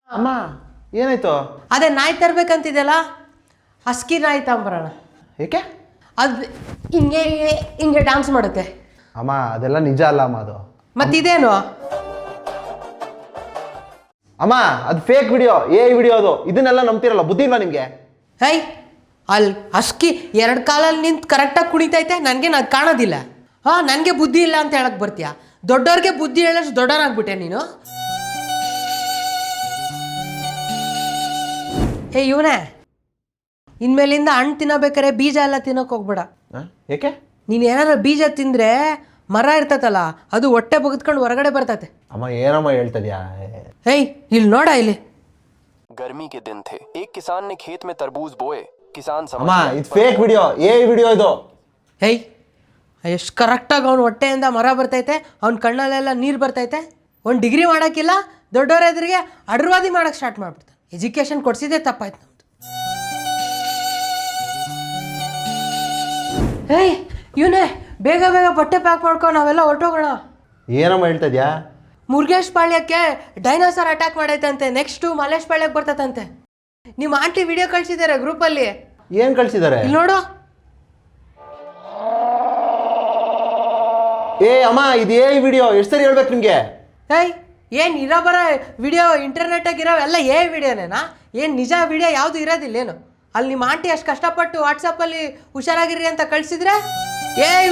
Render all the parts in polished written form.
ಅಮ್ಮ ಏನಾಯ್ತು? ಅದೇ ನಾಯಿ ತರ್ಬೇಕಂತಿದೆಯಲ್ಲ, ಹಸ್ಕಿ ನಾಯಿ ತಗೊಂಬರೋಣ. ಏಕೆ? ಅದು ಹಿಂಗೆ ಹಿಂಗೆ ಡ್ಯಾನ್ಸ್ ಮಾಡುತ್ತೆ. ಅಮ್ಮ ಅದೆಲ್ಲ ನಿಜ ಅಲ್ಲ ಅಮ್ಮ, ಅದು ಮತ್ತಿದೇನು? ಅಮ್ಮ ಅದು ಫೇಕ್ ವಿಡಿಯೋ, ವಿಡಿಯೋ ಅದು. ಇದನ್ನೆಲ್ಲ ನಂಬ್ತಿರಲ್ಲ, ಬುದ್ಧಿ ಇಲ್ವಾ ನಿಮಗೆ? ಹೈ, ಅಲ್ಲಿ ಹಸ್ಕಿ 2 ಕಾಲಲ್ಲಿ ನಿಂತು ಕರೆಕ್ಟಾಗಿ ಕುಣಿತೈತೆ, ನನಗೆ ಅದು ಕಾಣೋದಿಲ್ಲ. ನನಗೆ ಬುದ್ಧಿ ಇಲ್ಲ ಅಂತ ಹೇಳಕ್ ಬರ್ತೀಯಾ? ದೊಡ್ಡವ್ರಿಗೆ ಬುದ್ಧಿ ಹೇಳೋಷ್ಟು ದೊಡ್ಡವನಾಗ್ಬಿಟ್ಟೆ ನೀನು. ಇವನೇ ಇನ್ಮೇಲಿಂದ ಹಣ್ಣು ತಿನ್ನಬೇಕಾರೆ ಬೀಜ ಎಲ್ಲ ತಿನ್ನೋಕೆ ಹೋಗ್ಬೇಡ. ಏಕೆ? ನೀನು ಏನಾದ್ರು ಬೀಜ ತಿಂದರೆ ಮರ ಇರ್ತೈತಲ್ಲ, ಅದು ಹೊಟ್ಟೆ ಬಗ್ದ್ಕೊಂಡು ಹೊರಗಡೆ ಬರ್ತೈತೆ. ಅಮ್ಮ ಏನಮ್ಮ ಹೇಳ್ತದ್ಯಾ? ಇಲ್ಲಿ ನೋಡ, ಇಲ್ಲಿ गर्मी के दिन थे। एक किसान ने खेत में तरबूज बोए। किसान ಅಮ್ಮ ಇದು ಫೇಕ್ ವಿಡಿಯೋ, ವಿಡಿಯೋ ಇದು. ಎಷ್ಟು ಕರೆಕ್ಟಾಗಿ ಅವ್ನು ಹೊಟ್ಟೆಯಿಂದ ಮರ ಬರ್ತೈತೆ, ಅವ್ನ ಕಣ್ಣಲ್ಲೆಲ್ಲ ನೀರು ಬರ್ತೈತೆ. ಒಂದು ಡಿಗ್ರಿ ಮಾಡೋಕ್ಕಿಲ್ಲ, ದೊಡ್ಡವ್ರ ಎದುರಿಗೆ ಅಡ್ರವಾದಿ ಮಾಡೋಕ್ಕೆ ಸ್ಟಾರ್ಟ್ ಮಾಡ್ಬಿಡ್ತಾನೆ. ಎಜುಕೇಷನ್ ಕೊಡ್ಸಿದ್ದೆ ತಪ್ಪಾಯ್ತು ನಮ್ದು. ಇವನೇ ಬೇಗ ಬೇಗ ಬಟ್ಟೆ ಪ್ಯಾಕ್ ಮಾಡ್ಕೊ, ನಾವೆಲ್ಲ ಹೊರಟೋಗೋಣ. ಏನಮ್ಮ ಹೇಳ್ತದ್ಯಾ? ಮುರುಗೇಶ್ ಪಾಳ್ಯಕ್ಕೆ ಡೈನೋಸಾರ್ ಅಟ್ಯಾಕ್ ಮಾಡೈತಂತೆ, ನೆಕ್ಸ್ಟು ಮಲೇಶ್ ಪಾಳ್ಯಕ್ಕೆ ಬರ್ತದಂತೆ. ನಿಮ್ಮ ಆಂಟಿ ವಿಡಿಯೋ ಕಳಿಸಿದ್ದಾರೆ ಗ್ರೂಪಲ್ಲಿ. ಏನು ಕಳಿಸಿದ್ದಾರೆ? ಇಲ್ಲಿ ನೋಡು. ಅಮ್ಮ ಇದು ವಿಡಿಯೋ. ಎಷ್ಟು ಸರಿ ಹೇಳ್ಬೇಕು ನಿಮಗೆ? ಏನು ಇರೋ ಬರೋ ವಿಡಿಯೋ ಇಂಟರ್ನೆಟಾಗಿರೋ ಎಲ್ಲ ವಿಡಿಯೋನೇನಾ? ಏನು ನಿಜ ವಿಡಿಯೋ ಯಾವುದು ಇರೋದಿಲ್ಲ ಏನು? ಅಲ್ಲಿ ನಿಮ್ಮ ಆಂಟಿ ಅಷ್ಟು ಕಷ್ಟಪಟ್ಟು ವಾಟ್ಸಪ್ಪಲ್ಲಿ ಹುಷಾರಾಗಿರಿ ಅಂತ ಕಳಿಸಿದ್ರೆ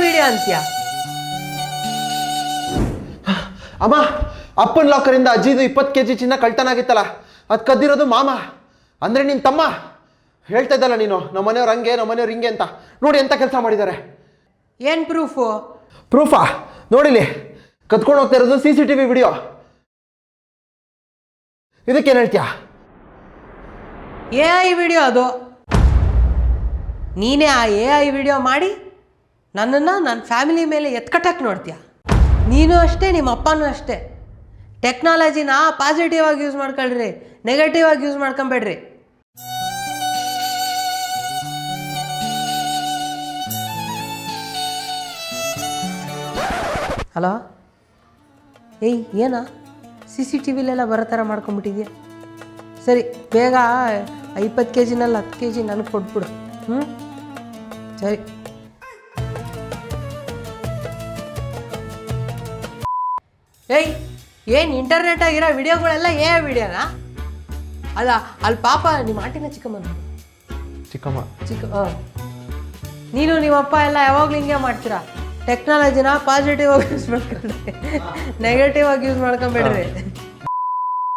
ವಿಡಿಯೋ ಅಂತೀಯ? ಅಮ್ಮ ಅಪ್ಪನ ಲಾಕರಿಂದ ಅಜ್ಜಿದು 20 kg ಚಿನ್ನ ಕಳ್ತನ ಆಗಿತ್ತಲ್ಲ, ಅದು ಕದ್ದಿರೋದು ಮಾಮ ಅಂದರೆ ನಿನ್ನ ತಮ್ಮ. ಹೇಳ್ತಾ ಇದ್ದಲ್ಲ ನೀನು, ನಮ್ಮ ಮನೆಯವ್ರು ಹಂಗೆ, ನಮ್ಮ ಮನೆಯವ್ರು ಹಿಂಗೆ ಅಂತ. ನೋಡಿ ಎಂಥ ಕೆಲಸ ಮಾಡಿದ್ದಾರೆ. ಏನು ಪ್ರೂಫು? ಪ್ರೂಫಾ? ನೋಡಿಲಿ, ಕತ್ಕೊಂಡು ಹೋಗ್ತಾ ಇರೋದು CCTV ವಿಡಿಯೋ. ಇದಕ್ಕೇನು ಹೇಳ್ತೀಯಾ? AI ವಿಡಿಯೋ ಅದು. ನೀನೇ ಆ AI ವಿಡಿಯೋ ಮಾಡಿ ನನ್ನನ್ನು ನನ್ನ ಫ್ಯಾಮಿಲಿ ಮೇಲೆ ಎತ್ಕಟ್ಟಕ್ಕೆ ನೋಡ್ತೀಯ. ನೀನು ಅಷ್ಟೇ, ನಿಮ್ಮ ಅಪ್ಪನೂ ಅಷ್ಟೇ. ಟೆಕ್ನಾಲಜಿನ ಪಾಸಿಟಿವ್ ಆಗಿ ಯೂಸ್ ಮಾಡ್ಕೊಳ್ರಿ, ನೆಗೆಟಿವ್ ಆಗಿ ಯೂಸ್ ಮಾಡ್ಕೊಂಬೇಡ್ರಿ. ಹಲೋ, ಏನಾ CCTVಲೆಲ್ಲ ಬರೋ ಥರ ಮಾಡ್ಕೊಂಬಿಟ್ಟಿದ್ಯಾ? ಸರಿ, ಬೇಗ 20 kgನಲ್ಲಿ 10 kg ನನಗೆ ಕೊಟ್ಬಿಡು. ಸರಿ. ಏನು ಇಂಟರ್ನೆಟಾಗಿರೋ ವಿಡಿಯೋಗಳೆಲ್ಲ ವಿಡಿಯೋನಾ? ಅಲ್ಲ, ಅಲ್ಲಿ ಪಾಪ ನಿಮ್ಮ ಆಂಟಿನ ಚಿಕ್ಕಮ್ಮನ ನೀನು ನಿಮ್ಮಪ್ಪ ಎಲ್ಲ ಯಾವಾಗಲೂ ಹಿಂಗೆ ಮಾಡ್ತೀರಾ. ಟೆಕ್ನಾಲಜಿನ ಪಾಸಿಟಿವ್ ಆಗಿ ಯೂಸ್ ಮಾಡ್ಕೊಂಡ್ರೆ, ನೆಗೆಟಿವ್ ಆಗಿ ಯೂಸ್ ಮಾಡ್ಕೊಂಬೇಡ್ರಿ.